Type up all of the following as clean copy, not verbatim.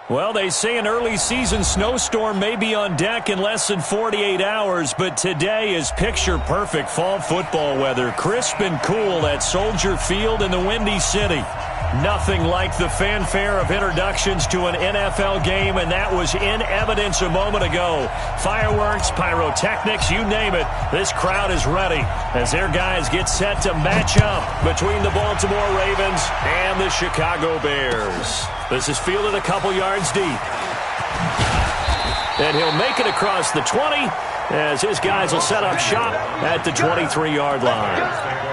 Well, they say an early season snowstorm may be on deck in less than 48 hours, but today is picture-perfect fall football weather. Crisp and cool at Soldier Field in the Windy City. Nothing like the fanfare of introductions to an NFL game, and that was in evidence a moment ago. Fireworks, pyrotechnics, you name it. This crowd is ready as their guys get set to match up between the Baltimore Ravens and the Chicago Bears. This is fielded a couple yards deep. And he'll make it across the 20 as his guys will set up shop at the 23-yard line.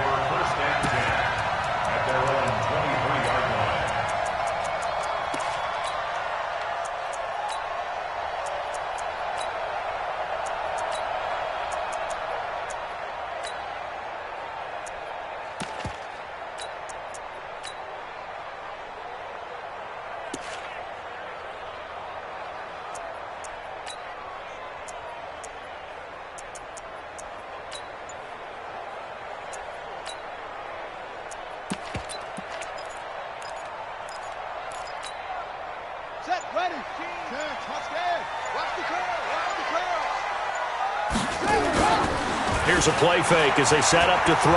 Here's a play fake as they set up to throw.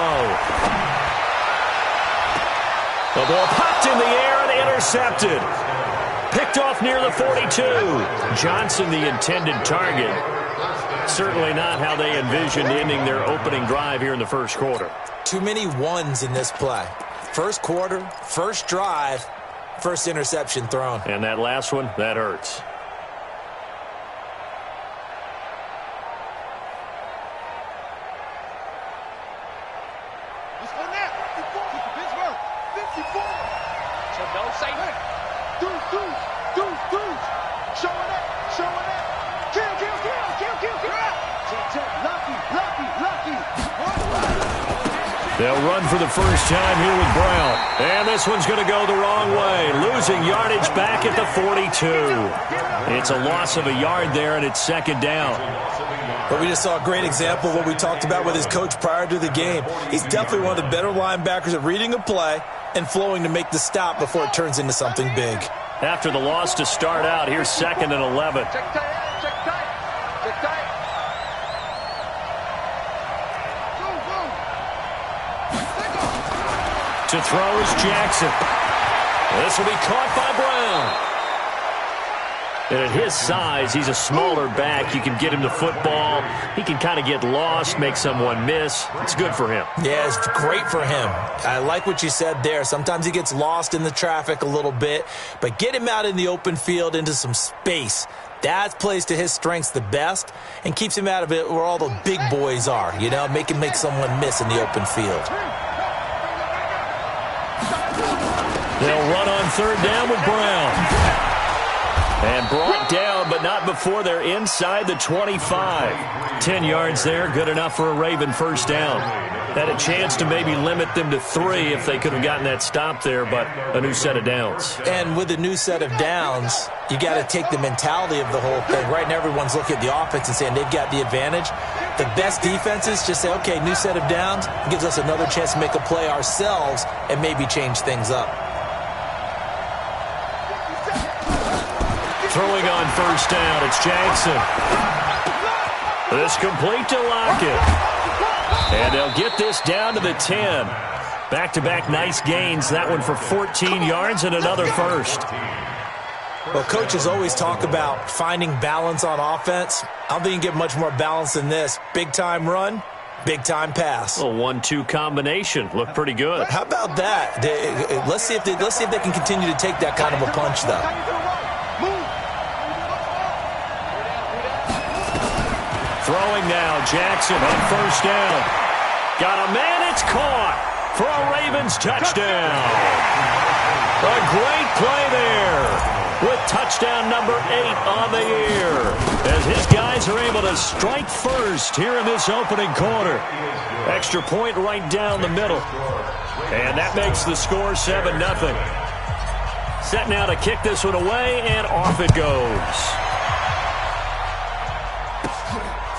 The ball popped in the air and intercepted. Picked off near the 42. Johnson, the intended target. Certainly not how they envisioned ending their opening drive here in the first quarter. Too many ones in this play. First quarter, first drive, first interception thrown. And that last one, that hurts. They'll run for the first time here with Brown. And this one's going to go the wrong way. Losing yardage back at the 42. It's a loss of a yard there, and it's second down. But we just saw a great example of what we talked about with his coach prior to the game. He's definitely one of the better linebackers at reading a play and flowing to make the stop before it turns into something big. After the loss to start out, here's 2nd and 11. Check tight, check tight, check tight. To throw is Jackson. This will be caught by Brown. And at his size, he's a smaller back. You can get him the football. He can kind of get lost, make someone miss. It's good for him. Yeah, it's great for him. I like what you said there. Sometimes he gets lost in the traffic a little bit, but get him out in the open field into some space. That plays to his strengths the best and keeps him out of it where all the big boys are, you know, make someone miss in the open field. They'll run on 3rd down with Brown. And brought down, but not before they're inside the 25. 10 yards there, good enough for a Raven first down. Had a chance to maybe limit them to 3 if they could have gotten that stop there, but a new set of downs. And with a new set of downs, you got to take the mentality of the whole thing. Right now, everyone's looking at the offense and saying they've got the advantage. The best defenses just say, okay, new set of downs, gives us another chance to make a play ourselves and maybe change things up. Throwing on first down, it's Jackson. This complete to Lockett. And they'll get this down to the 10. Back-to-back nice gains. That one for 14 yards and another first. Well, coaches always talk about finding balance on offense. I don't think you can get much more balance than this. Big-time run, big-time pass. A 1-2 combination. Looked pretty good. How about that? Let's see if they can continue to take that kind of a punch, though. Throwing now, Jackson on first down. Got a man, it's caught for a Ravens touchdown. A great play there with touchdown number 8 on the year as his guys are able to strike first here in this opening quarter. Extra point right down the middle. And that makes the score 7-0. Set now to kick this one away, and off it goes.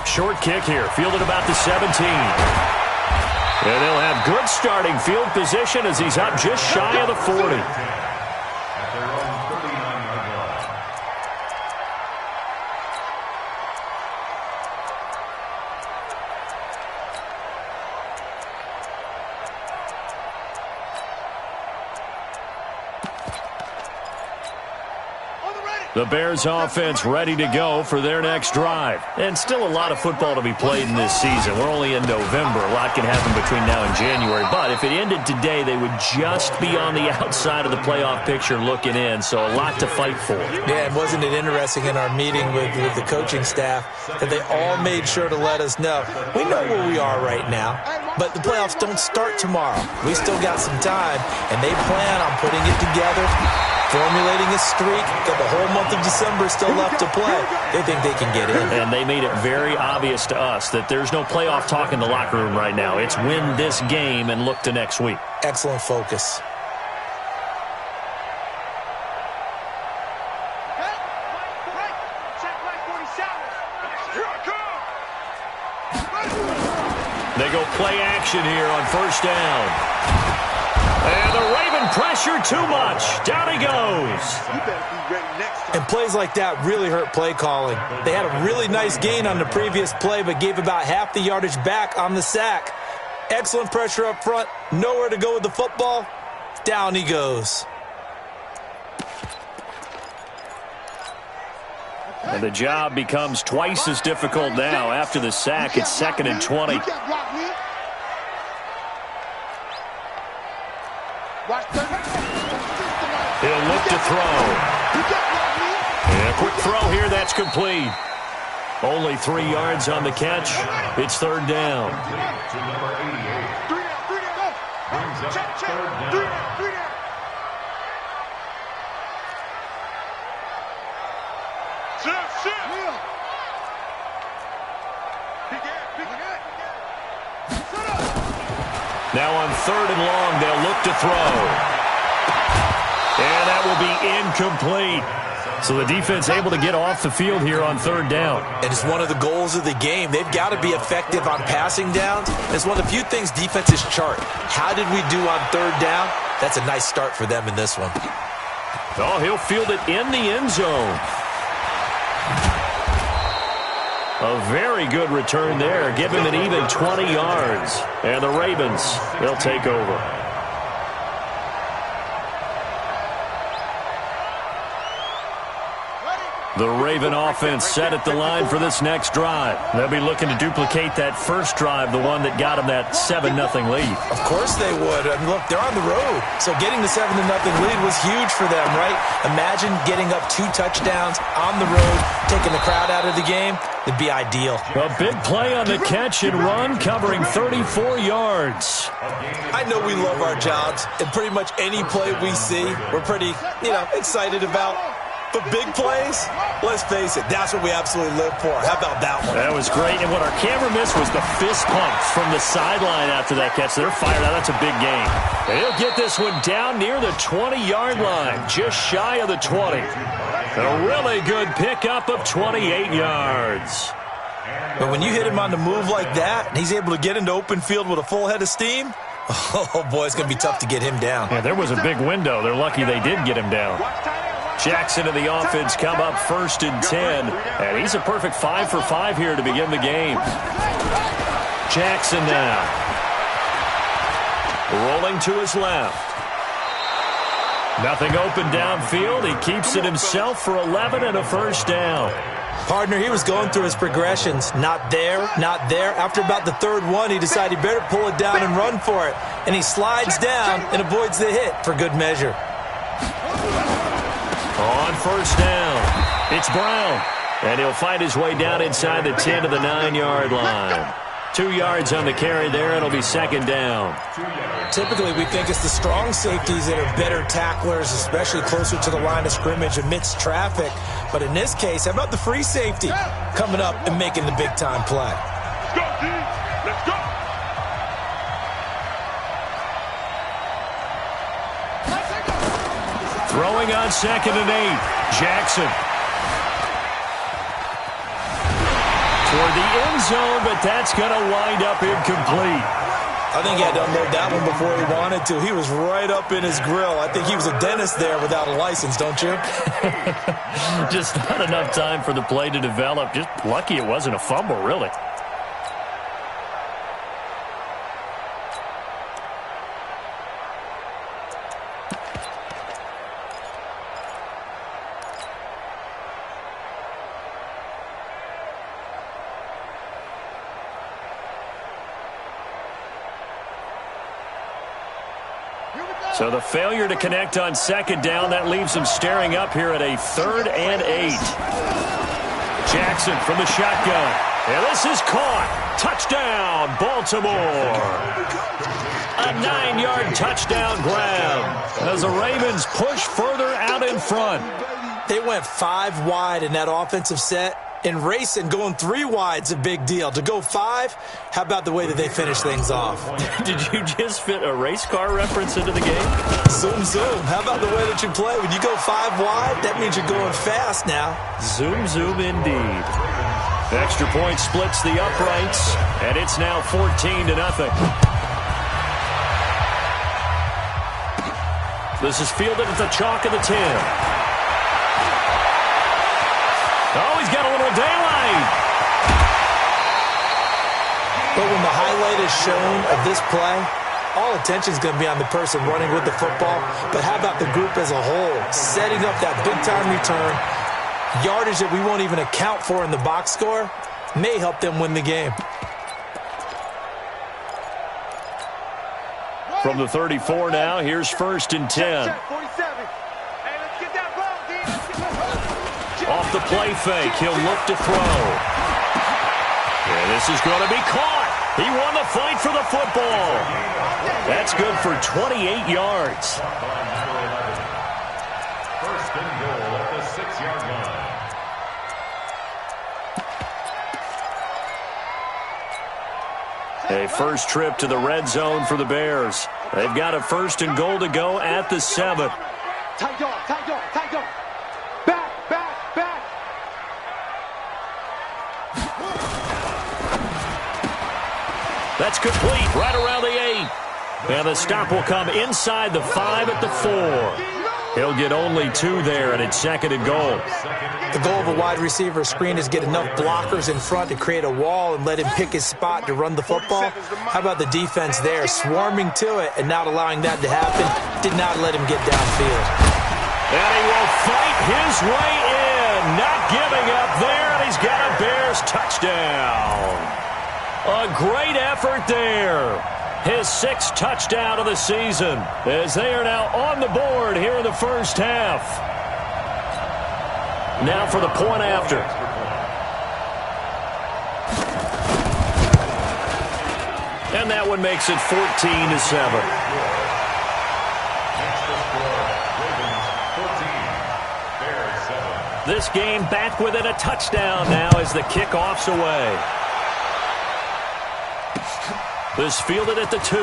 Short kick here, fielded about the 17. And they'll have good starting field position as he's up just shy of the 40. The Bears offense ready to go for their next drive. And still a lot of football to be played in this season. We're only in November. A lot can happen between now and January. But if it ended today, they would just be on the outside of the playoff picture looking in. So a lot to fight for. Yeah, and wasn't it interesting in our meeting with the coaching staff that they all made sure to let us know, we know where we are right now, but the playoffs don't start tomorrow. We still got some time, and they plan on putting it together, formulating a streak, got the whole month of December still left to play. They think they can get in. And they made it very obvious to us that there's no playoff talk in the locker room right now. It's win this game and look to next week. Excellent focus. They go play action here on first down. And the Raven pressure too much. Down he goes. And plays like that really hurt play calling. They had a really nice gain on the previous play, but gave about half the yardage back on the sack. Excellent pressure up front. Nowhere to go with the football. Down he goes. And the job becomes twice as difficult now. After the sack, it's 2nd and 20. He'll look to throw. And a quick throw here, that's complete. Only 3 yards on the catch. It's 3rd down. Now on 3rd and long, they'll look to throw. And that will be incomplete. So the defense able to get off the field here on 3rd down. And it's one of the goals of the game. They've got to be effective on passing downs. It's one of the few things defenses chart. How did we do on 3rd down? That's a nice start for them in this one. Oh, he'll field it in the end zone. A very good return there. Give him an even 20 yards. And the Ravens, they'll take over. The Raven offense set at the line for this next drive. They'll be looking to duplicate that first drive, the one that got them that 7-0 lead. Of course they would. And look, they're on the road. So getting the 7-0 lead was huge for them, right? Imagine getting up 2 touchdowns on the road, taking the crowd out of the game. It'd be ideal. A big play on the catch and run, covering 34 yards. I know we love our jobs, and pretty much any play we see, we're pretty, excited about. But big plays, let's face it, that's what we absolutely live for. How about that one? That was great. And what our camera missed was the fist pump from the sideline after that catch. They're fired out. That's a big game. And he'll get this one down near the 20-yard line, just shy of the 20. A really good pickup of 28 yards. But when you hit him on the move like that, and he's able to get into open field with a full head of steam, oh, boy, it's going to be tough to get him down. Yeah, there was a big window. They're lucky they did get him down. Jackson and the offense come up 1st and 10. And he's a perfect 5 for 5 here to begin the game. Jackson now. Rolling to his left. Nothing open downfield. He keeps it himself for 11 and a first down. Partner, he was going through his progressions. Not there, not there. After about the 3rd one, he decided he better pull it down and run for it. And he slides down and avoids the hit for good measure. On first down, it's Brown. And he'll fight his way down inside the 10 to the 9-yard line. 2 yards on the carry there. It'll be 2nd down. Typically, we think it's the strong safeties that are better tacklers, especially closer to the line of scrimmage amidst traffic. But in this case, how about the free safety coming up and making the big-time play? Let's go, D. Let's go. Throwing on 2nd and 8. Jackson. Toward the end zone, but that's going to wind up incomplete. I think he had to unload that one before he wanted to. He was right up in his grill. I think he was a dentist there without a license, don't you? Just not enough time for the play to develop. Just lucky it wasn't a fumble, really. So the failure to connect on second down, that leaves them staring up here at a 3rd and 8. Jackson from the shotgun. And this is caught. Touchdown, Baltimore. A 9-yard touchdown grab as the Ravens push further out in front. They went 5 wide in that offensive set. And racing, going 3 wide's a big deal. To go 5, how about the way that they finish things off? Did you just fit a race car reference into the game? Zoom, zoom. How about the way that you play? When you go 5 wide, that means you're going fast now. Zoom, zoom indeed. Extra point splits the uprights, and it's now 14-0. This is fielded at the chalk of the 10. Oh, he's got a little daylight. But when the highlight is shown of this play, all attention is going to be on the person running with the football. But how about the group as a whole? Setting up that big-time return, yardage that we won't even account for in the box score, may help them win the game. From the 34 now, here's 1st and 10. Off the play fake, he'll look to throw. And this is going to be caught. He won the fight for the football. That's good for 28 yards. 1st and goal at the 6-yard line. A first trip to the red zone for the Bears. They've got a 1st and goal to go at the 7. Tight dog, tight dog, tight dog. Back, back, back. That's complete right around the 8. And the stop will come inside the 5 at the 4. He'll get only 2 there, and it's 2nd and goal. The goal of a wide receiver screen is get enough blockers in front to create a wall and let him pick his spot to run the football. How about the defense there, swarming to it and not allowing that to happen? Did not let him get downfield. And he will fight his way in, not giving up there, and he's got a Bears touchdown. A great effort there. His 6th touchdown of the season as they are now on the board here in the first half. Now for the point after. And that one makes it 14-7. This game back within a touchdown now as the kickoff's away. This fielded at the 2.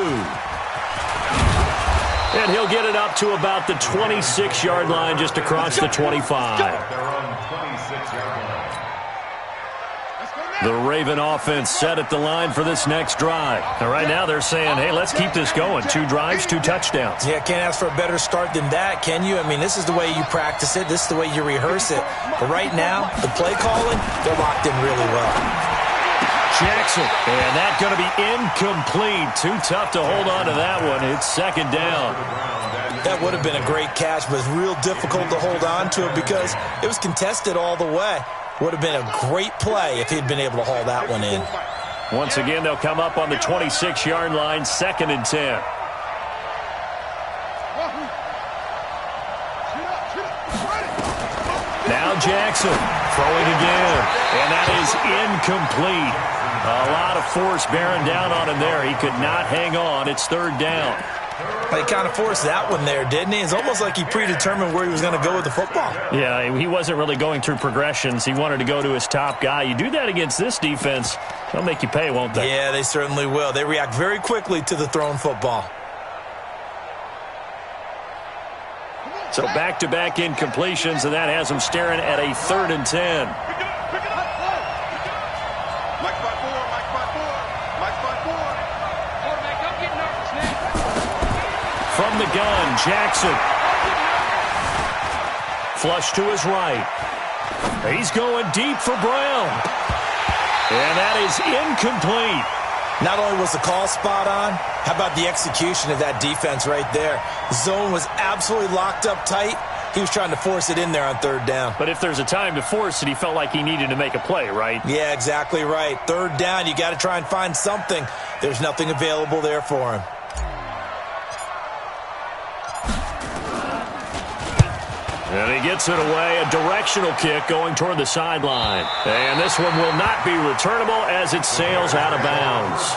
And he'll get it up to about the 26-yard line just across the 25. The Raven offense set at the line for this next drive. And right now they're saying, hey, let's keep this going. 2 drives, 2 touchdowns. Yeah, can't ask for a better start than that, can you? I mean, this is the way you practice it. This is the way you rehearse it. But right now, the play calling, they're locked in really well. Jackson, and that's going to be incomplete. Too tough to hold on to that one. It's 2nd down. That would have been a great catch, but it's real difficult to hold on to it because it was contested all the way. Would have been a great play if he'd been able to haul that one in. Once again, they'll come up on the 26-yard line, 2nd and 10. Now Jackson throwing again, and that is incomplete. A lot of force bearing down on him there. He could not hang on. It's 3rd down. He kind of forced that one there, didn't he? It's almost like he predetermined where he was going to go with the football. Yeah, he wasn't really going through progressions. He wanted to go to his top guy. You do that against this defense, they'll make you pay, won't they? Yeah, they certainly will. They react very quickly to the thrown football. So back-to-back incompletions, and that has them staring at a 3rd and 10. From the gun, Jackson. Flush to his right. He's going deep for Brown. And that is incomplete. Not only was the call spot on, how about the execution of that defense right there? Zone was absolutely locked up tight. He was trying to force it in there on 3rd down. But if there's a time to force it, he felt like he needed to make a play, right? Yeah, exactly right. 3rd down, you got to try and find something. There's nothing available there for him. And he gets it away, a directional kick going toward the sideline. And this one will not be returnable as it sails out of bounds.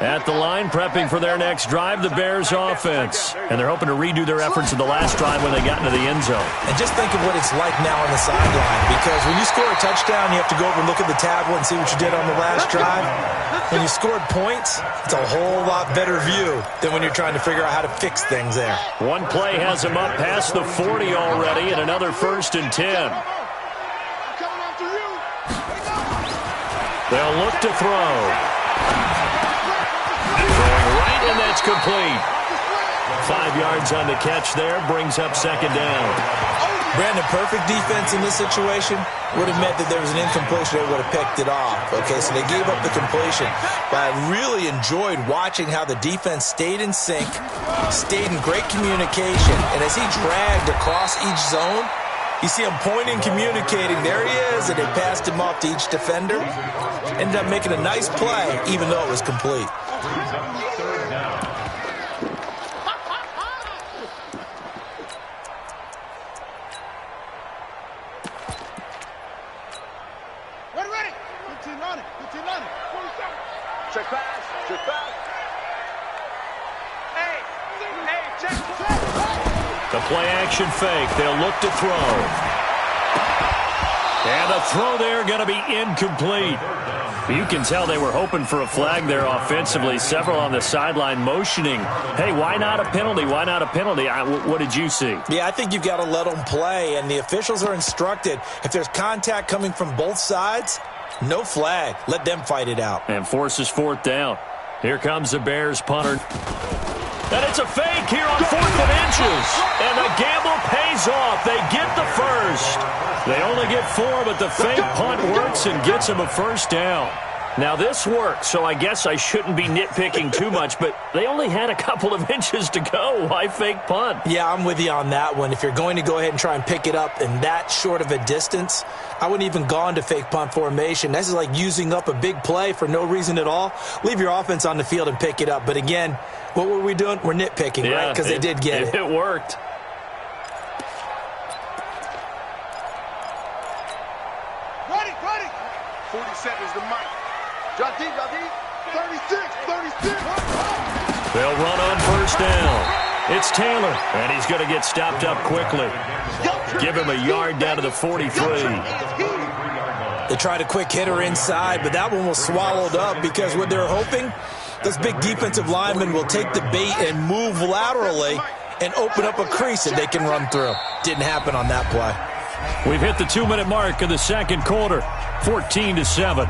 At the line, prepping for their next drive, the Bears offense. And they're hoping to redo their efforts of the last drive when they got into the end zone. And just think of what it's like now on the sideline. Because when you score a touchdown, you have to go over and look at the tablet and see what you did on the last drive. When you scored points, it's a whole lot better view than when you're trying to figure out how to fix things there. One play has him up past the 40 already, and another 1st and 10. They'll look to throw. And that's complete. 5 yards on the catch there, brings up 2nd down. Brandon, perfect defense in this situation would have meant that there was an incompletion. They would have picked it off. Okay, so they gave up the completion. But I really enjoyed watching how the defense stayed in sync, stayed in great communication. And as he dragged across each zone, you see him pointing, communicating. There he is, and they passed him off to each defender. Ended up making a nice play, even though it was complete. Check pass. Check pass. Hey, check. The play action fake. They'll look to throw. And the throw there going to be incomplete. You can tell they were hoping for a flag there offensively. Several on the sideline motioning. Hey, why not a penalty? Why not a penalty? What did you see? Yeah, I think you've got to let them play. And the officials are instructed, if there's contact coming from both sides, no flag. Let them fight it out. And forces 4th down. Here comes the Bears punter. And it's a fake here on 4th and inches. And the gamble pays off. They get the first. They only get 4, but the fake punt works and gets them a 1st down. Now, this works, so I guess I shouldn't be nitpicking too much, but they only had a couple of inches to go. Why fake punt? Yeah, I'm with you on that one. If you're going to go ahead and try and pick it up in that short of a distance, I wouldn't even gone to fake punt formation. This is like using up a big play for no reason at all. Leave your offense on the field and pick it up. But again, what were we doing? We're nitpicking, right? Because they did get it. It worked. Ready. 47 is the mic. Drop deep. 36. They'll run on 1st down. It's Taylor, and he's going to get stopped up quickly. Give him a yard down to the 43. They tried a quick hitter inside, but that one was swallowed up because what they're hoping, those big defensive linemen will take the bait and move laterally and open up a crease that they can run through. Didn't happen on that play. We've hit the 2-minute mark of the 2nd quarter, 14-7.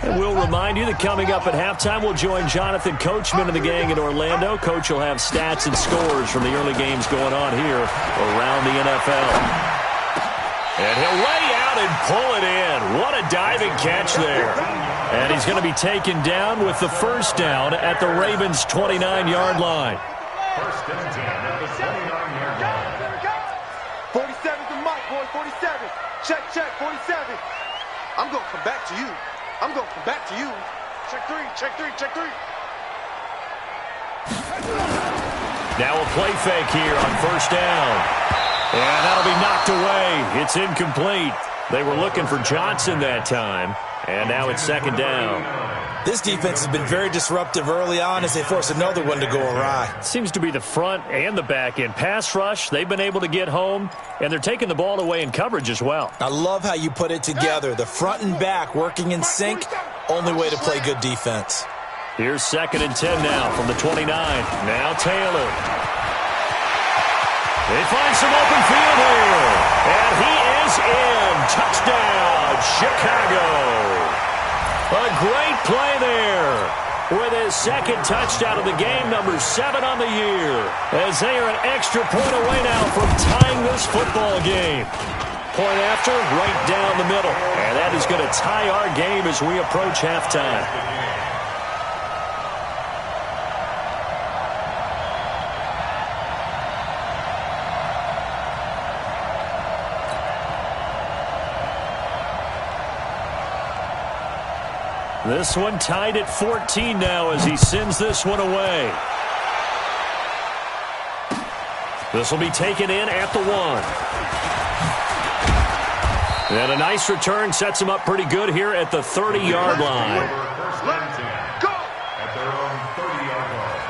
And we'll remind you that coming up at halftime, we'll join Jonathan Coachman and the gang in Orlando. Coach will have stats and scores from the early games going on here around the NFL. And he'll lay out and pull it in. What a diving catch there. And he's going to be taken down with the 1st down at the Ravens' 29-yard line. 1st and 10 at the 29-yard line. 47's the mic, boy. 47. Check. 47. I'm going to come back to you. Check 3. Now a play fake here on 1st down. And that'll be knocked away. It's incomplete. They were looking for Johnson that time. And now it's 2nd down. This defense has been very disruptive early on as they force another one to go awry. Seems to be the front and the back end. Pass rush, they've been able to get home, and they're taking the ball away in coverage as well. I love how you put it together. The front and back working in sync, only way to play good defense. Here's 2nd and 10 now from the 29. Now Taylor. They find some open field here. And he is in. Touchdown, Chicago. A great play there with his 2nd touchdown of the game, number 7 on the year, as they are an extra point away now from tying this football game. Point after, right down the middle. And that is going to tie our game as we approach halftime. This one tied at 14 now as he sends this one away. This will be taken in at the 1. And a nice return sets him up pretty good here at the 30-yard line. Go! At their own 30-yard line.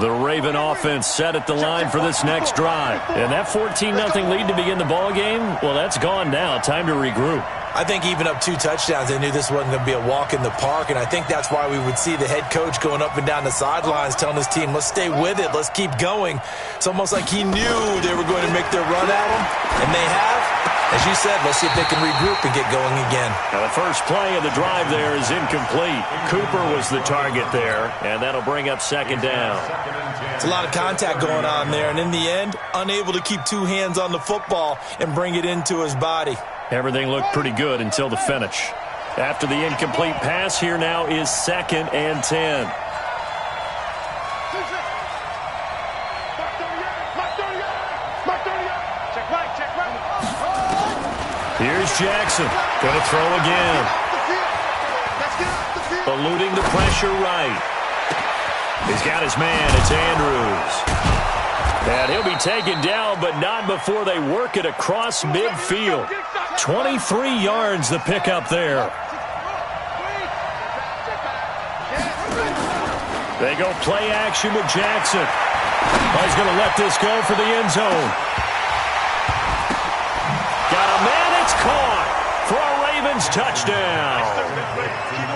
The Raven offense set at the line for this next drive. And that 14-0 lead to begin the ball game, well, that's gone now. Time to regroup. I think even up 2 touchdowns, they knew this wasn't going to be a walk in the park, and I think that's why we would see the head coach going up and down the sidelines telling his team, let's stay with it, let's keep going. It's almost like he knew they were going to make their run at him, and they have. As you said, let's see if they can regroup and get going again. Now the first play of the drive there is incomplete. Cooper was the target there, and that'll bring up second down. It's a lot of contact going on there, and in the end, unable to keep 2 hands on the football and bring it into his body. Everything looked pretty good until the finish. After the incomplete pass, here now is 2nd and 10. Here's Jackson. Going to throw again. Eluding the pressure right. He's got his man. It's Andrews. And he'll be taken down, but not before they work it across midfield. 23 yards the pickup there. They go play action with Jackson. Oh, he's going to let this go for the end zone. Got a man. It's caught for a Ravens touchdown.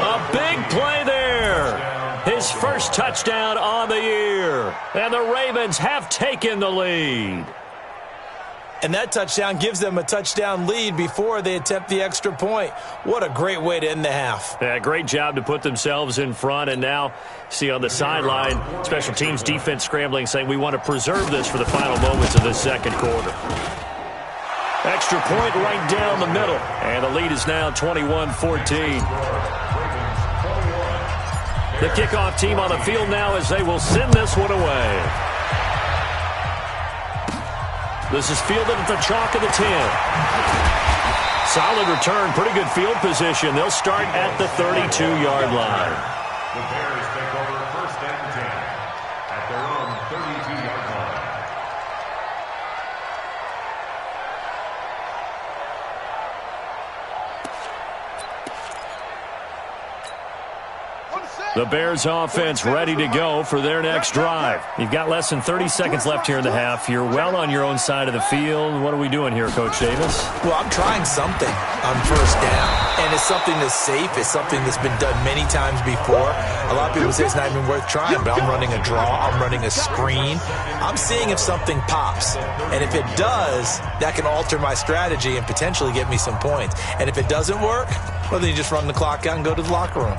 A big play there. His first touchdown on the year. And the Ravens have taken the lead. And that touchdown gives them a touchdown lead before they attempt the extra point. What a great way to end the half. Yeah, great job to put themselves in front. And now, see on the sideline, special teams defense scrambling, saying we want to preserve this for the final moments of this second quarter. Extra point right down the middle. And the lead is now 21-14. The kickoff team on the field now as they will send this one away. This is fielded at the chalk of the 10. Solid return, pretty good field position. They'll start at the 32-yard line. The Bears take over 1st and 10 at their own 32-yard line. The Bears offense ready to go for their next drive. You've got less than 30 seconds left here in the half. You're well on your own side of the field. What are we doing here, Coach Davis? Well, I'm trying something on 1st down. And it's something that's safe. It's something that's been done many times before. A lot of people say it's not even worth trying, but I'm running a draw. I'm running a screen. I'm seeing if something pops. And if it does, that can alter my strategy and potentially get me some points. And if it doesn't work, well, then you just run the clock out and go to the locker room.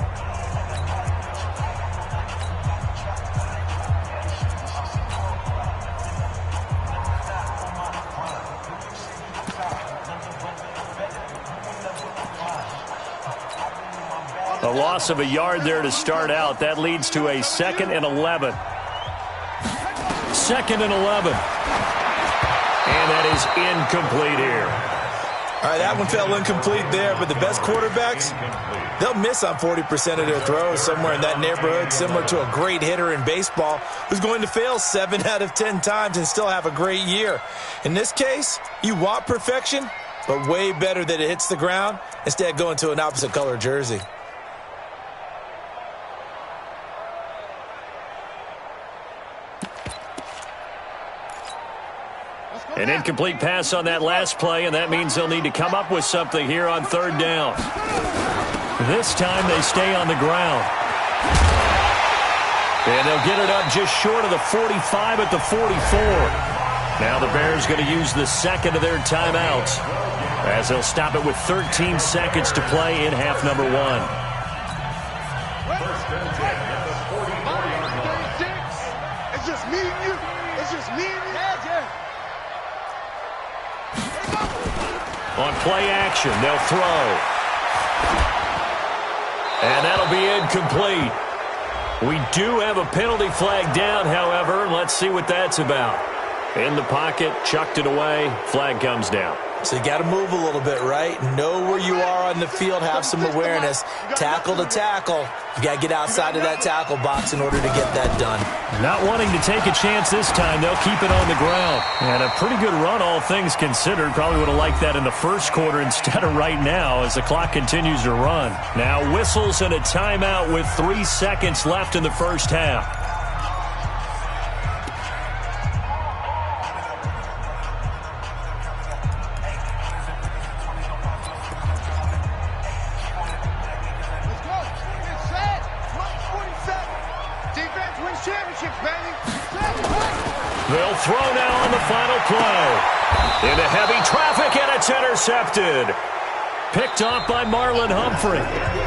A loss of a yard there to start out. That leads to a 2nd and 11. 2nd and 11. And that is incomplete here. All right, that one fell incomplete there, but the best quarterbacks, they'll miss on 40% of their throws, somewhere in that neighborhood, similar to a great hitter in baseball who's going to fail 7 out of 10 times and still have a great year. In this case, you want perfection, but way better that it hits the ground instead of going to an opposite color jersey. An incomplete pass on that last play, and that means they'll need to come up with something here on 3rd down. This time they stay on the ground. And they'll get it up just short of the 45 at the 44. Now the Bears going to use the 2nd of their timeouts as they'll stop it with 13 seconds to play in half number 1. 1st and 10 at the 44-yard line. It's just me and you. It's just me and you. On play action, they'll throw. And that'll be incomplete. We do have a penalty flag down, however. Let's see what that's about. In the pocket, chucked it away, flag comes down. So you got to move a little bit, right? Know where you are on the field, have some awareness. Tackle to tackle. You got to get outside of that tackle box in order to get that done. Not wanting to take a chance this time, they'll keep it on the ground. And a pretty good run, all things considered. Probably would have liked that in the first quarter instead of right now as the clock continues to run. Now whistles and a timeout with 3 seconds left in the first half. They'll throw now on the final play. Into heavy traffic, and it's intercepted. Picked off by Marlon Humphrey.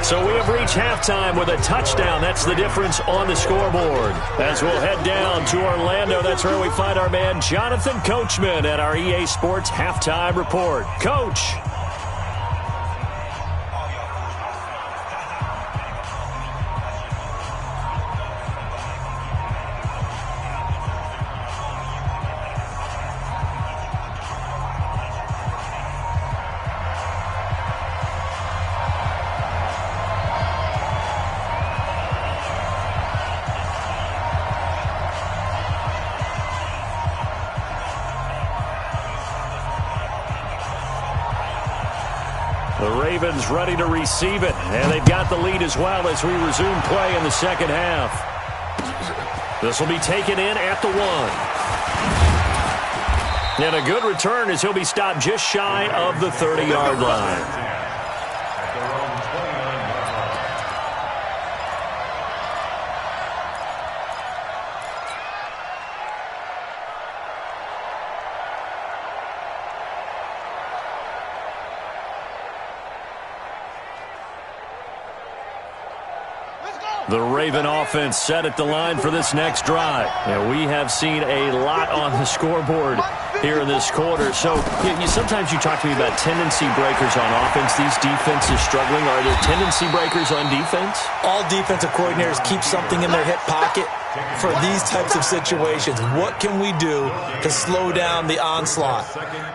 So we have reached halftime with a touchdown. That's the difference on the scoreboard. As we'll head down to Orlando, that's where we find our man Jonathan Coachman at our EA Sports Halftime Report. Coach. The Ravens ready to receive it, and they've got the lead as well as we resume play in the second half. This will be taken in at the 1. And a good return as he'll be stopped just shy of the 30-yard line. The Raven offense set at the line for this next drive. And we have seen a lot on the scoreboard here in this quarter. So sometimes you talk to me about tendency breakers on offense. These defenses struggling. Are there tendency breakers on defense? All defensive coordinators keep something in their hip pocket for these types of situations. What can we do to slow down the onslaught?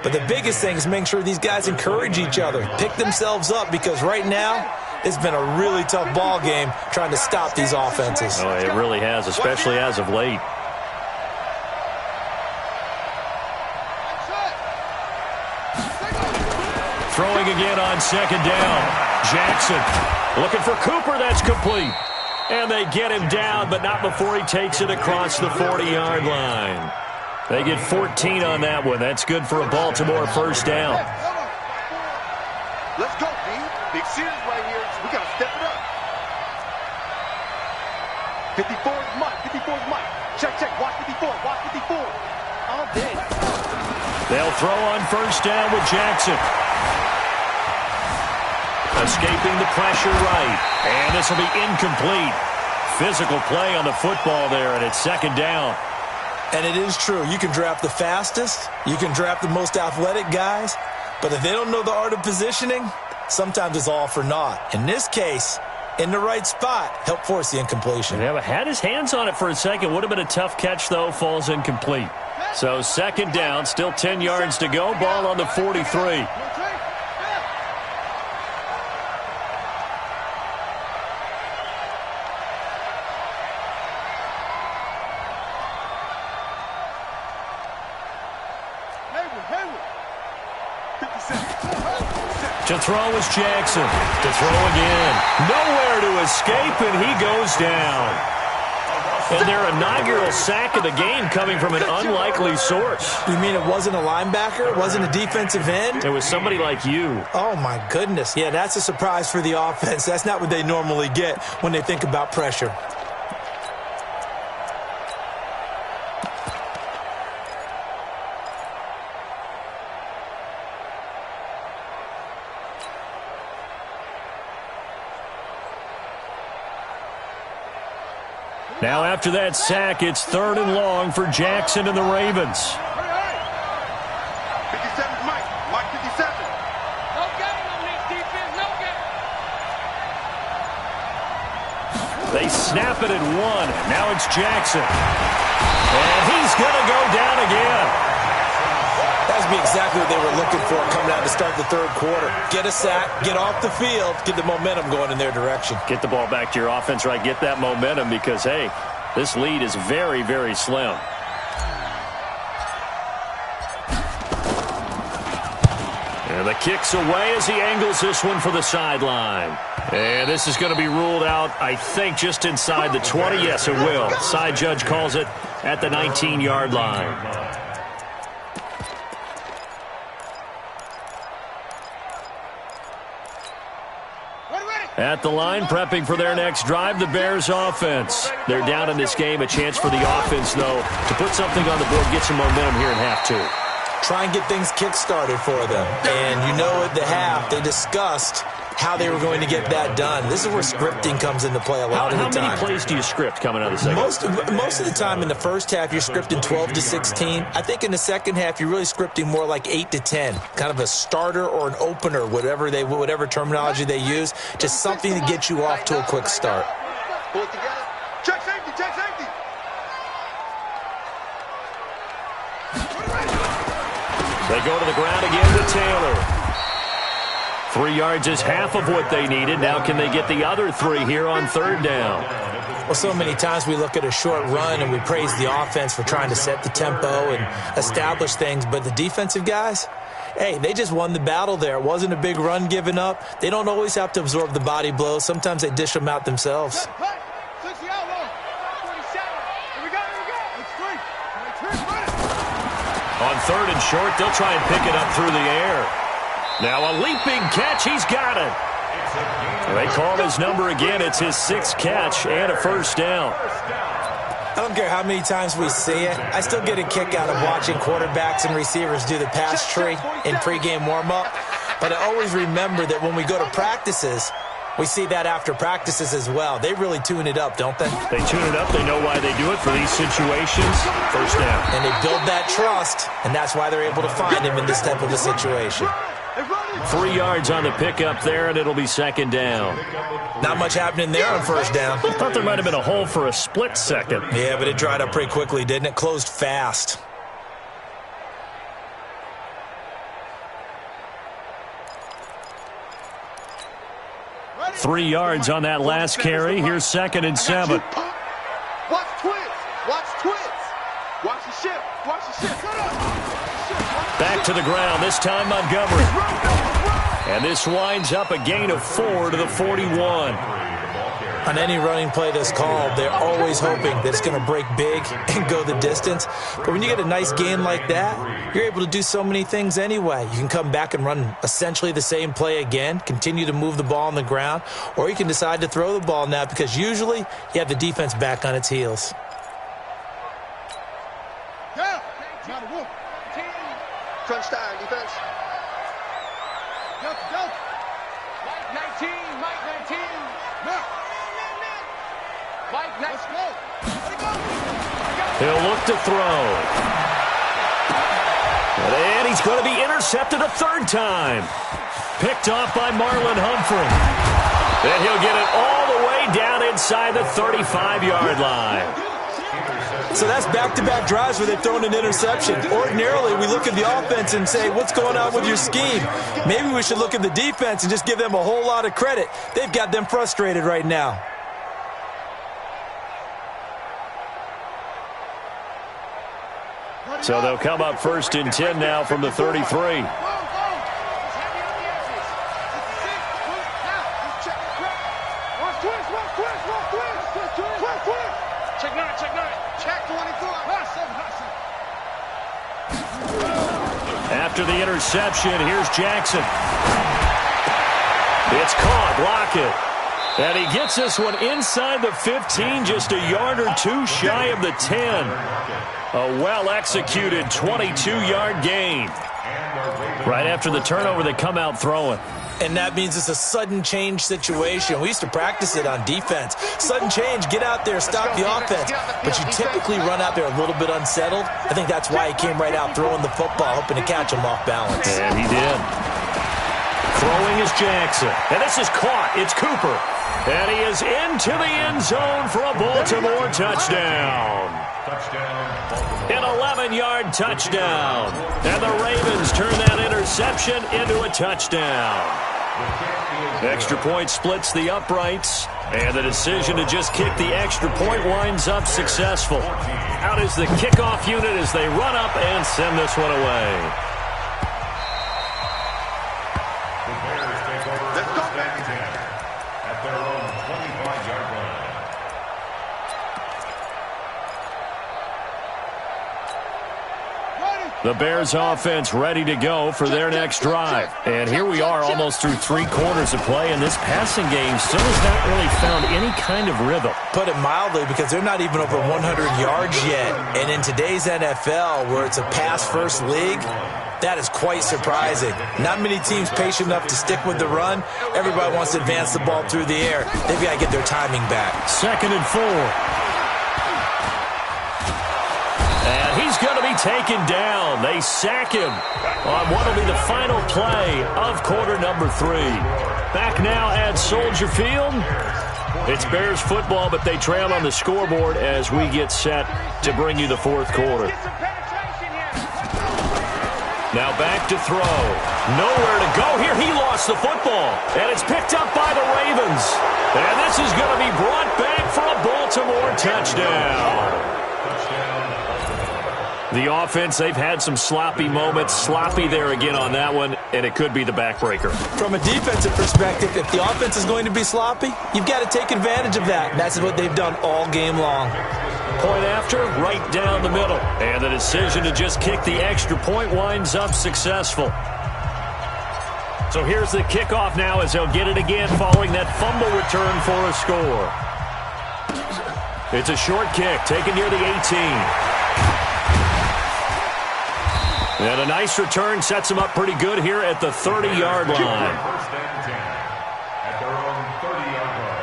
But the biggest thing is make sure these guys encourage each other, pick themselves up, because right now, it's been a really tough ball game trying to stop these offenses. Oh, it really has, especially as of late. Throwing again on second down. Jackson looking for Cooper. That's complete. And they get him down, but not before he takes it across the 40-yard line. They get 14 on that one. That's good for a Baltimore first down. Let's go, B. Big series right here. We got to step it up. 54 is Mike. 54 is Mike. Check, check. Watch 54. Watch 54. All day. They'll throw on first down with Jackson. Escaping the pressure right. And this will be incomplete. Physical play on the football there, and it's second down. And it is true. You can draft the fastest. You can draft the most athletic guys. But if they don't know the art of positioning, sometimes it's all for naught. In this case, in the right spot, help force the incompletion. Yeah, but had his hands on it for a second. Would have been a tough catch, though. Falls incomplete. So second down, still 10 yards to go. Ball on the 43. To throw is Jackson. To throw again. Nowhere to escape, and he goes down. And their inaugural sack of the game coming from an unlikely source. You mean it wasn't a linebacker? It wasn't a defensive end? It was somebody like you. Oh, my goodness. Yeah, that's a surprise for the offense. That's not what they normally get when they think about pressure. Now after that sack, it's 3rd and long for Jackson and the Ravens. 57 Mike. Mike 57. No game on this defense. No game. They snap it at 1. Now it's Jackson. And he's going to go down again. That would be exactly what they were looking for coming out to start the third quarter. Get a sack, get off the field, get the momentum going in their direction. Get the ball back to your offense, right? Get that momentum because, hey, this lead is very, very slim. And the kick's away as he angles this one for the sideline. And this is going to be ruled out, I think, just inside the 20. Yes, it will. Side judge calls it at the 19-yard line. At the line, prepping for their next drive, the Bears offense. They're down in this game. A chance for the offense, though, to put something on the board, get some momentum here in half 2. Try and get things kick-started for them. And you know at the half, they discussed how they were going to get that done. This is where scripting comes into play a lot of the time. How many plays do you script coming out of the second? Most of the time in the first half, you're scripting 12 to 16. I think in the second half, you're really scripting more like 8 to 10. Kind of a starter or an opener, whatever terminology they use. Just something to get you off to a quick start. Pull it together. Check safety, check safety. They go to the ground again to Taylor. 3 yards is half of what they needed. Now can they get the other 3 here on third down? Well, so many times we look at a short run and we praise the offense for trying to set the tempo and establish things. But the defensive guys, hey, they just won the battle there. It wasn't a big run given up. They don't always have to absorb the body blows. Sometimes they dish them out themselves. On third and short, they'll try and pick it up through the air. Now a leaping catch. He's got it. They call his number again. It's his 6th catch and a first down. I don't care how many times we see it. I still get a kick out of watching quarterbacks and receivers do the pass tree in pregame warm-up. But I always remember that when we go to practices, we see that after practices as well. They really tune it up, don't they? They tune it up. They know why they do it for these situations. First down. And they build that trust, and that's why they're able to find him in this type of a situation. 3 yards on the pickup there, and it'll be second down. Not much happening there on first down. I thought there might have been a hole for a split second. Yeah, but it dried up pretty quickly, didn't it? Closed fast. Three yards on that last carry. Here's 2nd and 7. Watch twins. Watch twins. Watch the ship. Watch the ship. Back to the ground, this time Montgomery. And this winds up a gain of 4 to the 41. On any running play that's called, they're always hoping that it's going to break big and go the distance. But when you get a nice gain like that, you're able to do so many things anyway. You can come back and run essentially the same play again, continue to move the ball on the ground, or you can decide to throw the ball now because usually you have the defense back on its heels. Crunch time, defense. Go. Mike 19, Mike 19. Mike, let's go. He'll look to throw. And he's going to be intercepted a 3rd time. Picked off by Marlon Humphrey. Then he'll get it all the way down inside the 35-yard line. So that's back-to-back drives where they've thrown an interception. Ordinarily, we look at the offense and say, what's going on with your scheme? Maybe we should look at the defense and just give them a whole lot of credit. They've got them frustrated right now. So they'll come up 1st and 10 now from the 33. After the interception, here's Jackson. It's caught, block it. And he gets this one inside the 15, just a yard or 2 shy of the 10. A well-executed 22-yard gain. Right after the turnover, they come out throwing. And that means it's a sudden change situation. We used to practice it on defense. Sudden change, get out there, stop the offense. But you typically run out there a little bit unsettled. I think that's why he came right out throwing the football, hoping to catch him off balance. And he did. Throwing is Jackson. And this is caught. It's Cooper. And he is into the end zone for a Baltimore touchdown. An 11-yard touchdown. And the Ravens turn that interception into a touchdown. Extra point splits the uprights. And the decision to just kick the extra point winds up successful. Out is the kickoff unit as they run up and send this one away. The Bears take over first and 10 at their own 25-yard line. The Bears offense ready to go for their next drive. And here we are almost through 3 quarters of play, and this passing game still has not really found any kind of rhythm. Put it mildly, because they're not even over 100 yards yet. And in today's NFL, where it's a pass-first league, that is quite surprising. Not many teams patient enough to stick with the run. Everybody wants to advance the ball through the air. They've got to get their timing back. 2nd and 4. And he's going to be taken down. They sack him on what will be the final play of quarter number 3. Back now at Soldier Field. It's Bears football, but they trail on the scoreboard as we get set to bring you the 4th quarter. Now back to throw. Nowhere to go here. He lost the football. And it's picked up by the Ravens. And this is going to be brought back for a Baltimore touchdown. The offense, they've had some sloppy moments. Sloppy there again on that one, and it could be the backbreaker. From a defensive perspective, if the offense is going to be sloppy, you've got to take advantage of that. And that's what they've done all game long. Point after, right down the middle. And the decision to just kick the extra point winds up successful. So here's the kickoff now as they'll get it again following that fumble return for a score. It's a short kick taken near the 18. And a nice return sets them up pretty good here at the 30-yard line. First and 10 at their own 30-yard line.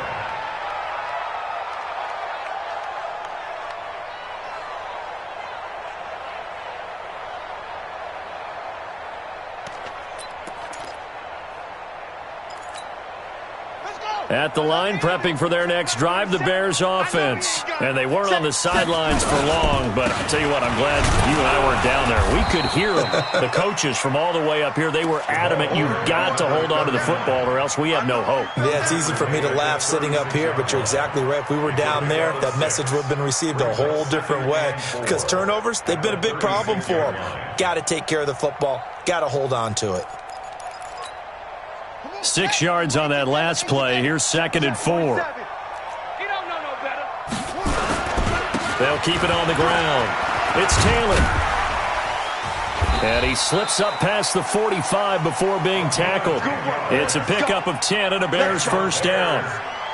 At the line, prepping for their next drive, the Bears offense. And they weren't on the sidelines for long, but I'll tell you what, I'm glad you and I weren't down there. We could hear them, the coaches from all the way up here. They were adamant, you've got to hold on to the football or else we have no hope. Yeah, it's easy for me to laugh sitting up here, but you're exactly right. If we were down there, that message would have been received a whole different way. Because turnovers, they've been a big problem for them. Got to take care of the football. Got to hold on to it. 6 yards on that last play. Here's 2nd and 4. They'll keep it on the ground. It's Taylor. And he slips up past the 45 before being tackled. It's a pickup of 10 and a Bears first down.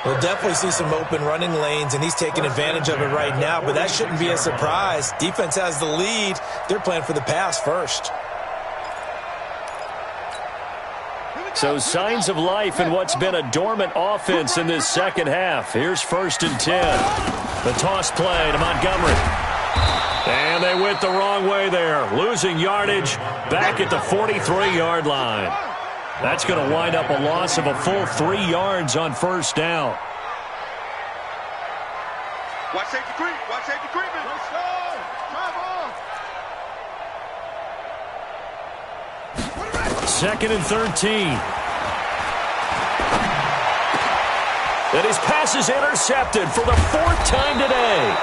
We'll definitely see some open running lanes, and he's taking advantage of it right now, but that shouldn't be a surprise. Defense has the lead. They're playing for the pass first. So signs of life in what's been a dormant offense in this second half. Here's 1st and 10. The toss play to Montgomery. And they went the wrong way there. Losing yardage back at the 43-yard line. That's going to wind up a loss of a full 3 yards on first down. Watch safety creep. Watch safety creeping. Let's go. Drive on. 2nd and 13. And his pass is intercepted for the 4th time today.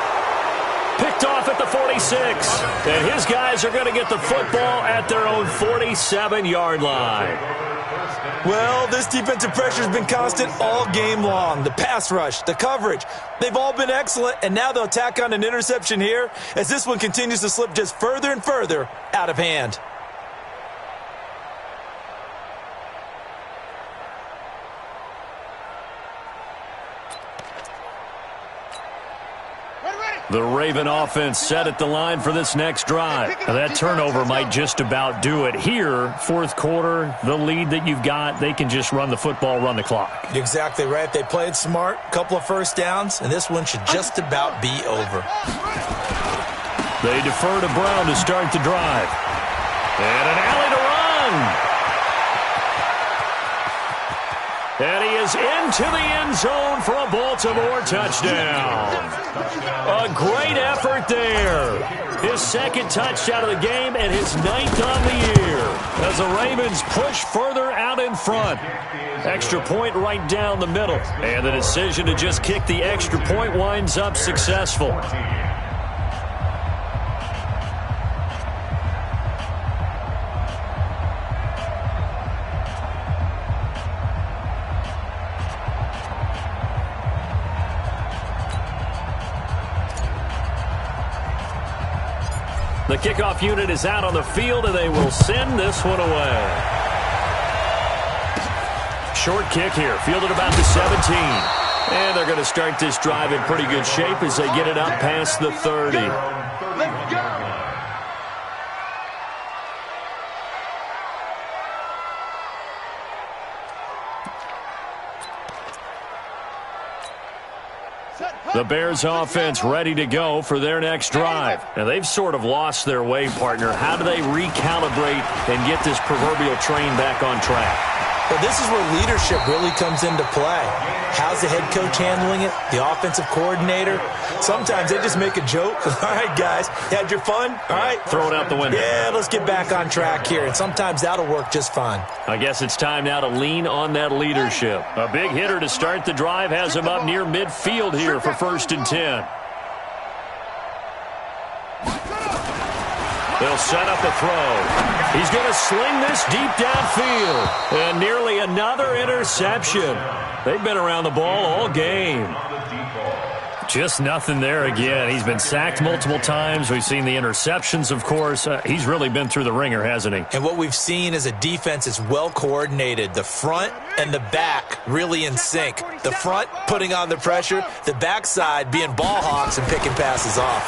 Picked off at the 46. And his guys are going to get the football at their own 47-yard line. Well, this defensive pressure has been constant all game long. The pass rush, the coverage, they've all been excellent, and now they'll tack on an interception here as this one continues to slip just further and further out of hand. The Raven offense set at the line for this next drive. Now that turnover might just about do it. Here, 4th quarter, the lead that you've got, they can just run the football, run the clock. Exactly right. They played smart, couple of first downs, and this one should just about be over. They defer to Brown to start the drive. And an alley to run. is into the end zone for a Baltimore touchdown. A great effort there. His second touchdown of the game and his 9th on the year as the Ravens push further out in front. Extra point right down the middle. And the decision to just kick the extra point winds up successful. The kickoff unit is out on the field, and they will send this one away. Short kick here, fielded about the 17. And they're going to start this drive in pretty good shape as they get it up past the 30. Let's go. The Bears offense ready to go for their next drive. And they've sort of lost their way, partner. How do they recalibrate and get this proverbial train back on track? Well, this is where leadership really comes into play. How's the head coach handling it? The offensive coordinator? Sometimes they just make a joke. All right, guys, you had your fun? All right. Throw it out the window. Yeah, let's get back on track here. And sometimes that'll work just fine. I guess it's time now to lean on that leadership. A big hitter to start the drive has him up near midfield here for 1st and 10. They'll set up a throw. He's going to sling this deep downfield. And nearly another interception. They've been around the ball all game. Just nothing there again. He's been sacked multiple times. We've seen the interceptions, of course. He's really been through the ringer, hasn't he? And what we've seen is a defense is well coordinated. The front and the back really in sync. The front putting on the pressure. The backside being ball hawks and picking passes off.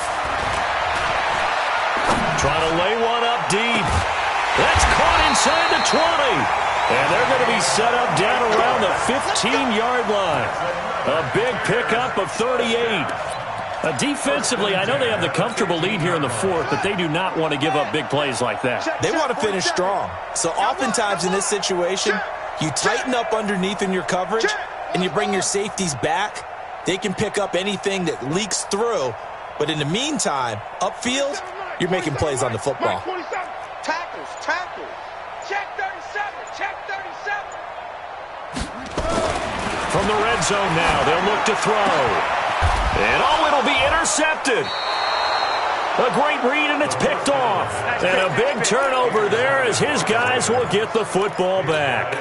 Trying to lay one up deep. That's caught inside the 20. And they're going to be set up down around the 15-yard line. A big pickup of 38. Defensively, I know they have the comfortable lead here in the 4th, but they do not want to give up big plays like that. They want to finish strong. So oftentimes in this situation, you tighten up underneath in your coverage, and you bring your safeties back. They can pick up anything that leaks through. But in the meantime, upfield, you're making plays on the football. Tackles. Check 37. Check 37. From the red zone now, they'll look to throw. And, it'll be intercepted. A great read, and it's picked off. And a big turnover there as his guys will get the football back.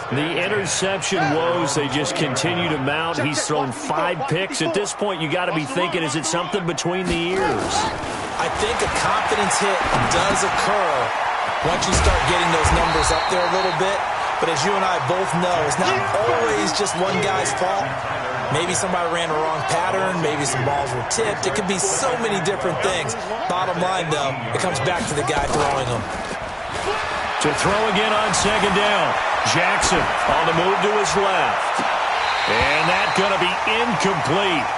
The interception woes, they just continue to mount. He's thrown 5 picks. At this point, you got to be thinking, is it something between the ears? I think a confidence hit does occur once you start getting those numbers up there a little bit. But as you and I both know, it's not always just one guy's fault. Maybe somebody ran a wrong pattern. Maybe some balls were tipped. It could be so many different things. Bottom line, though, it comes back to the guy throwing them. To throw again on 2nd down. Jackson on the move to his left. And that's going to be incomplete.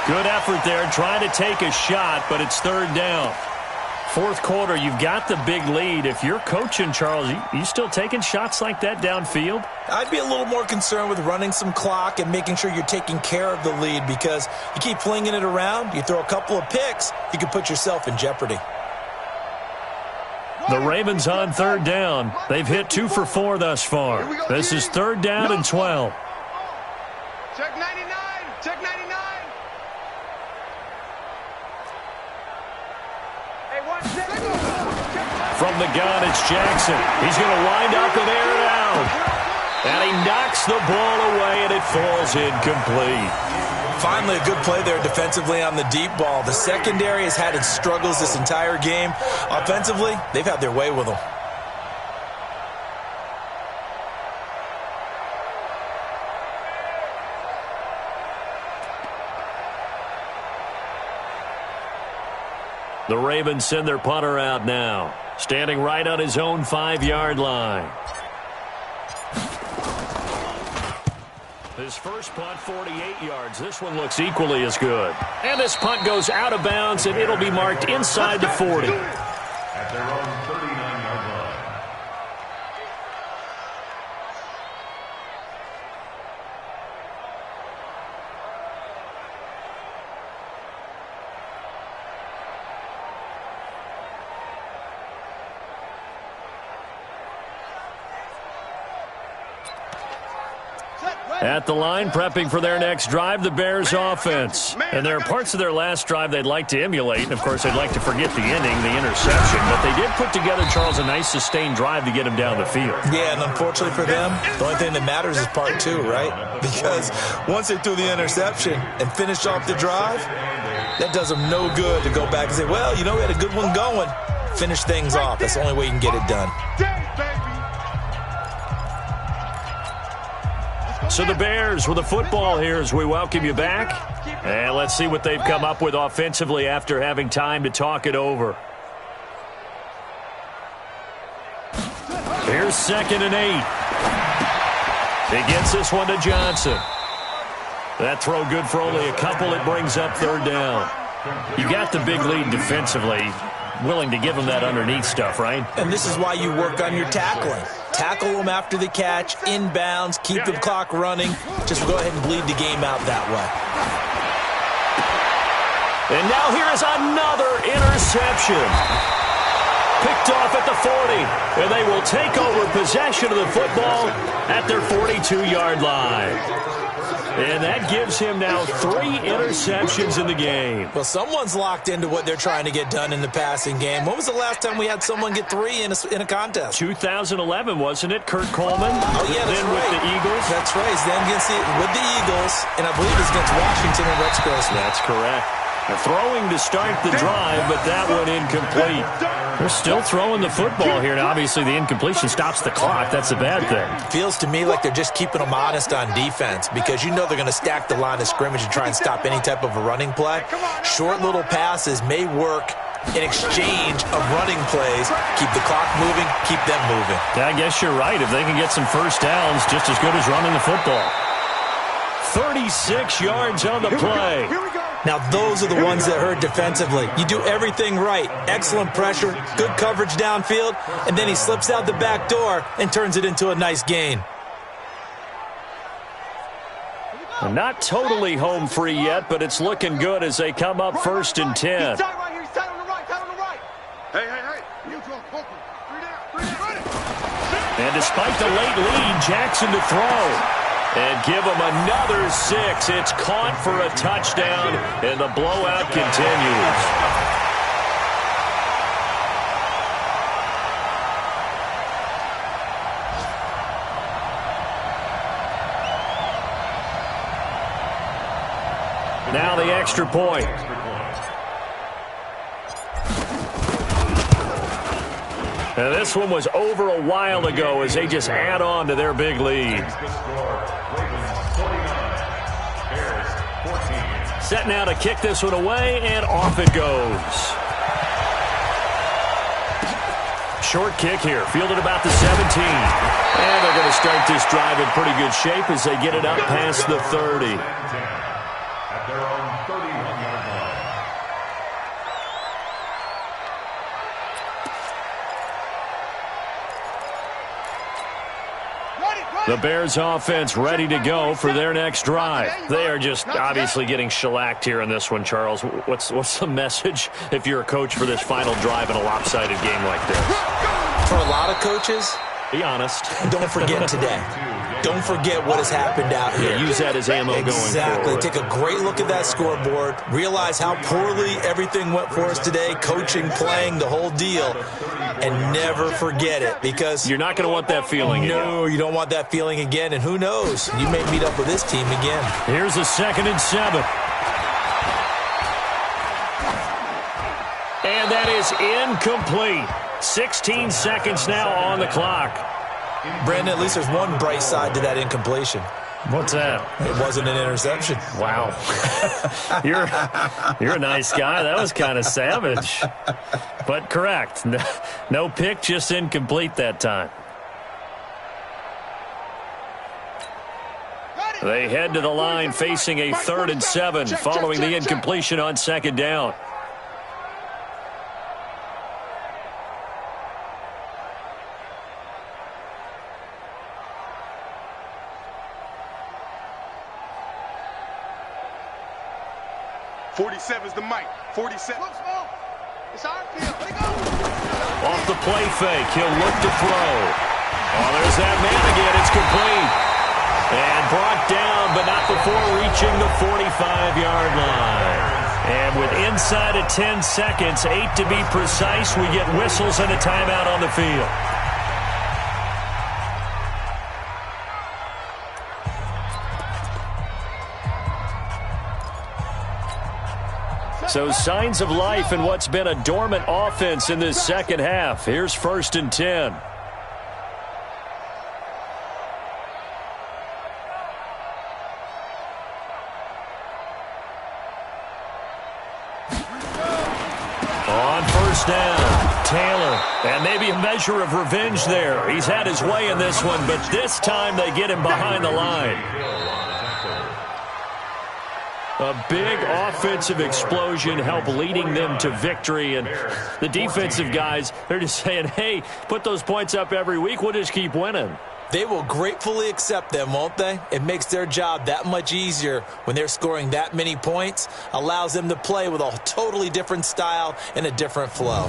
Good effort there, trying to take a shot, but it's 3rd down. 4th quarter, you've got the big lead. If you're coaching, Charles, you still taking shots like that downfield? I'd be a little more concerned with running some clock and making sure you're taking care of the lead, because you keep flinging it around, you throw a couple of picks, you can put yourself in jeopardy. The Ravens on 3rd down. They've hit 2 for 4 thus far. This is 3rd down and 12. Check 99. Check 99. From the gun, it's Jackson. He's going to wind up and air it out. And he knocks the ball away, and it falls incomplete. Finally, a good play there defensively on the deep ball. The secondary has had its struggles this entire game. Offensively, they've had their way with them. The Ravens send their punter out now, standing right on his own 5-yard line. His first punt, 48 yards. This one looks equally as good. And this punt goes out of bounds, and it'll be marked inside the 40. At their own 39-yard line. At the line, prepping for their next drive, the Bears offense. And there are parts of their last drive they'd like to emulate. And, of course, they'd like to forget the ending, the interception. But they did put together, Charles, a nice sustained drive to get him down the field. Yeah, and unfortunately for them, the only thing that matters is part two, right? Because once they threw the interception and finished off the drive, that does them no good to go back and say, well, you know, we had a good one going. Finish things off. That's the only way you can get it done. So the Bears with the football here as we welcome you back. And let's see what they've come up with offensively after having time to talk it over. Here's 2nd and 8. He gets this one to Johnson. That throw good for only a couple. It brings up 3rd down. You got the big lead defensively. Willing to give them that underneath stuff, right? And this is why you work on your tackling. Tackle them after the catch, inbounds, keep the clock running. Just go ahead and bleed the game out that way. And now here is another interception. Picked off at the 40. And they will take over possession of the football at their 42-yard line. And that gives him now 3 interceptions in the game. Well, someone's locked into what they're trying to get done in the passing game. When was the last time we had someone get 3 in a contest? 2011, wasn't it? Kurt Coleman? Oh, yeah, that's then right. with the Eagles? That's right. He's then with the Eagles, and I believe it's against Washington and Rex Grossman. That's correct. They're throwing to start the drive, but that one incomplete. They're still throwing the football here. Now, obviously, the incompletion stops the clock. That's a bad thing. Feels to me like they're just keeping them honest on defense because you know they're going to stack the line of scrimmage and try and stop any type of a running play. Short little passes may work in exchange of running plays. Keep the clock moving, keep them moving. Yeah, I guess you're right. If they can get some first downs, just as good as running the football. 36 yards on the play. Now, those are the ones that hurt defensively. You do everything right. Excellent pressure, good coverage downfield, and then he slips out the back door and turns it into a nice gain. Not totally home free yet, but it's looking good as they come up 1st and 10. He's tight right here. He's tight on the right. Tight on the right. Hey. Neutral. Focus. 3 down. And despite the late lead, Jackson to throw. And give them another 6. It's caught for a touchdown, and the blowout continues. Now the extra point. And this one was over a while ago as they just add on to their big lead. Set now to kick this one away, and off it goes. Short kick here, fielded about the 17. And they're going to start this drive in pretty good shape as they get it up past the 30. At their own 31-yard line. The Bears offense ready to go for their next drive. They are just obviously getting shellacked here in this one, Charles. What's the message if you're a coach for this final drive in a lopsided game like this? For a lot of coaches, be honest. Don't forget today. Don't forget what has happened out here. Yeah, use that as ammo going forward. Exactly. Take a great look at that scoreboard. Realize how poorly everything went for us today. Coaching, playing, the whole deal. And never forget it because you're not going to want that feeling again. No, you don't want that feeling again. And who knows? You may meet up with this team again. Here's a 2nd and 7. And that is incomplete. 16 seconds now on the clock. Brandon, at least there's one bright side to that incompletion. What's that? It wasn't an interception. Wow. You're a nice guy. That was kind of savage. But correct. No pick, just incomplete that time. They head to the line facing a 3rd and 7 following the incompletion on 2nd down. '47's the mic. 47. It's our field. Let it go. Off the play fake, he'll look to throw. Oh, there's that man again. It's complete. And brought down, but not before reaching the 45-yard line. And with inside of 10 seconds, 8 to be precise, we get whistles and a timeout on the field. So signs of life in what's been a dormant offense in this second half. Here's 1st and 10. On 1st down, Taylor. And maybe a measure of revenge there. He's had his way in this one, but this time they get him behind the line. A big offensive explosion helped leading them to victory. And the defensive guys, they're just saying, hey, put those points up every week. We'll just keep winning. They will gratefully accept them, won't they? It makes their job that much easier when they're scoring that many points. Allows them to play with a totally different style and a different flow.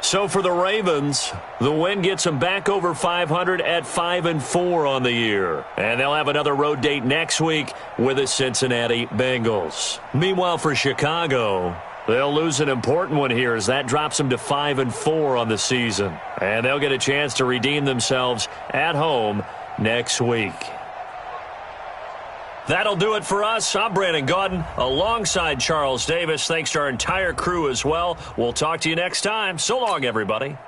So for the Ravens, the win gets them back over 500 at 5-4 on the year. And they'll have another road date next week with the Cincinnati Bengals. Meanwhile, for Chicago, they'll lose an important one here as that drops them to 5-4 on the season. And they'll get a chance to redeem themselves at home next week. That'll do it for us. I'm Brandon Gaudin alongside Charles Davis. Thanks to our entire crew as well. We'll talk to you next time. So long, everybody.